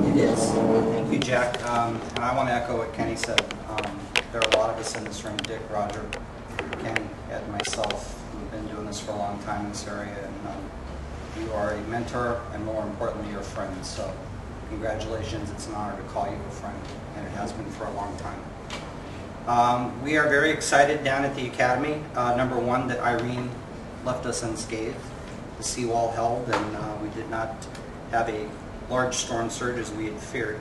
It is. Thank you, Jack. And I want to echo what Kenny said. There are a lot of us in this room, Dick, Roger, Kenny, Ed, and myself, who've been doing this for a long time in this area. And you are a mentor, and more importantly, you're a friend. So congratulations. It's an honor to call you a friend, and it has been for a long time. We are very excited down at the Academy. Number one, that Irene left us unscathed. The seawall held, and we did not have a large storm surge as we had feared.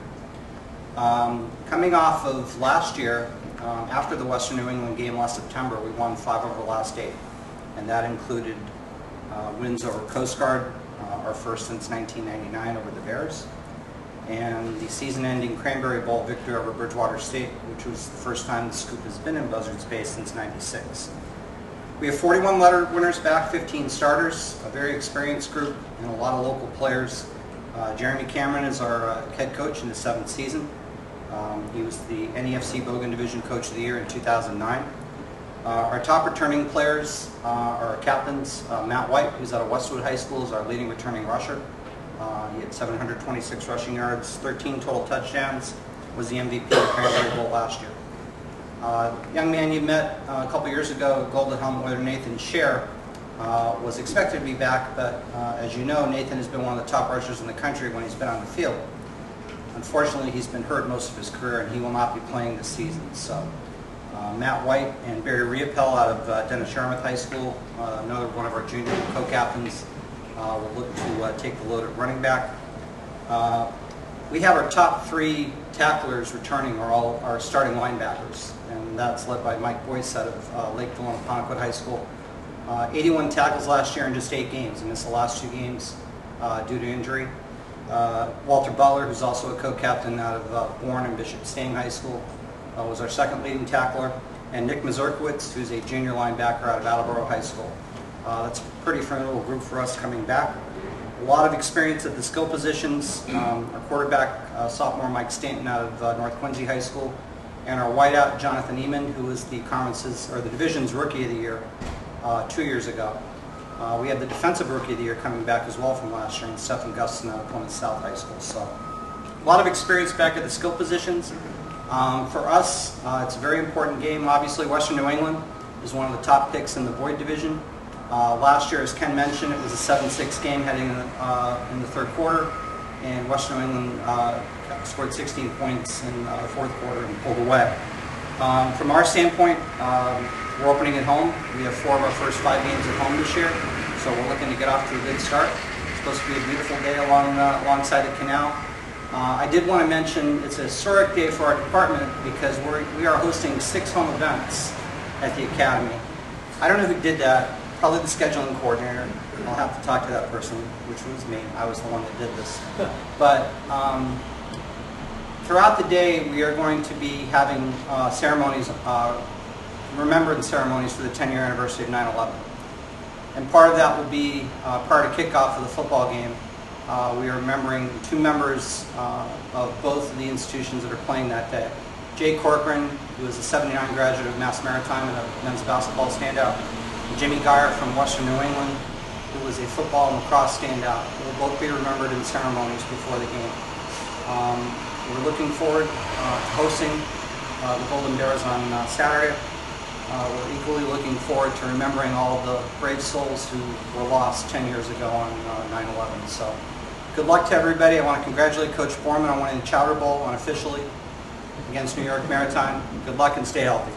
Coming off of last year, after the Western New England game last September, we won 5 over the last 8, and that included wins over Coast Guard, our first since 1999 over the Bears, and the season-ending Cranberry Bowl victory over Bridgewater State, which was the first time the Scoop has been in Buzzard Space since '96. We have 41 letter winners back, 15 starters, a very experienced group, and a lot of local players. Jeremy Cameron is our head coach in the 7th season. He was the NEFC Bogan Division Coach of the Year in 2009. Our top returning players are our captains. Matt White, who's out of Westwood High School, is our leading returning rusher. He had 726 rushing yards, 13 total touchdowns, was the MVP of the Cranberry Bowl last year. Young man you met a couple years ago, Golden Helmet winner Nathan Scher, was expected to be back, but as you know, Nathan has been one of the top rushers in the country when he's been on the field. Unfortunately, he's been hurt most of his career, and he will not be playing this season. So, Matt White and Barry Riopel out of Dennis Yarmouth High School, another one of our junior co-captains, will look to take the load at running back. We have our top 3 tacklers returning are all our starting linebackers, and that's led by Mike Boyce out of Lakeville and Ponequid High School. 81 tackles last year in just 8 games, and missed the last 2 games due to injury. Walter Butler, who's also a co-captain out of Bourne and Bishop Stang High School, was our second leading tackler. And Nick Mazurkowitz, who's a junior linebacker out of Attleboro High School. That's a pretty formidable group for us coming back. A lot of experience at the skill positions. Our quarterback, sophomore Mike Stanton out of North Quincy High School, and our wideout Jonathan Eamon, who was the division's Rookie of the Year 2 years ago. We had the Defensive Rookie of the Year coming back as well from last year, and Stephen Gustin out of Plymouth South High School. So a lot of experience back at the skill positions. For us, it's a very important game. Obviously, Western New England is one of the top picks in the Boyd Division. Last year, as Ken mentioned, it was a 7-6 game heading in the 3rd quarter, and Western New England scored 16 points in the 4th quarter and pulled away. From our standpoint, we're opening at home. We have 4 of our first 5 games at home this year, so we're looking to get off to a good start. It's supposed to be a beautiful day alongside the canal. I did want to mention it's a historic day for our department because we are hosting 6 home events at the Academy. I don't know who did that. Probably the scheduling coordinator. I'll have to talk to that person, which was me. I was the one that did this. But throughout the day, we are going to be having ceremonies, remembrance ceremonies for the 10-year anniversary of 9/11. And part of that will be prior to kickoff of the football game. We are remembering 2 members of both of the institutions that are playing that day. Jay Corcoran, who is a '79 graduate of Mass Maritime and a men's basketball standout, and Jimmy Geyer from Western New England, who was a football and lacrosse standout. They will both be remembered in ceremonies before the game. We're looking forward to hosting the Golden Bears on Saturday. We're equally looking forward to remembering all of the brave souls who were lost 10 years ago on 9/11. So good luck to everybody. I want to congratulate Coach Borman on winning the Chowder Bowl unofficially against New York Maritime. Good luck and stay healthy.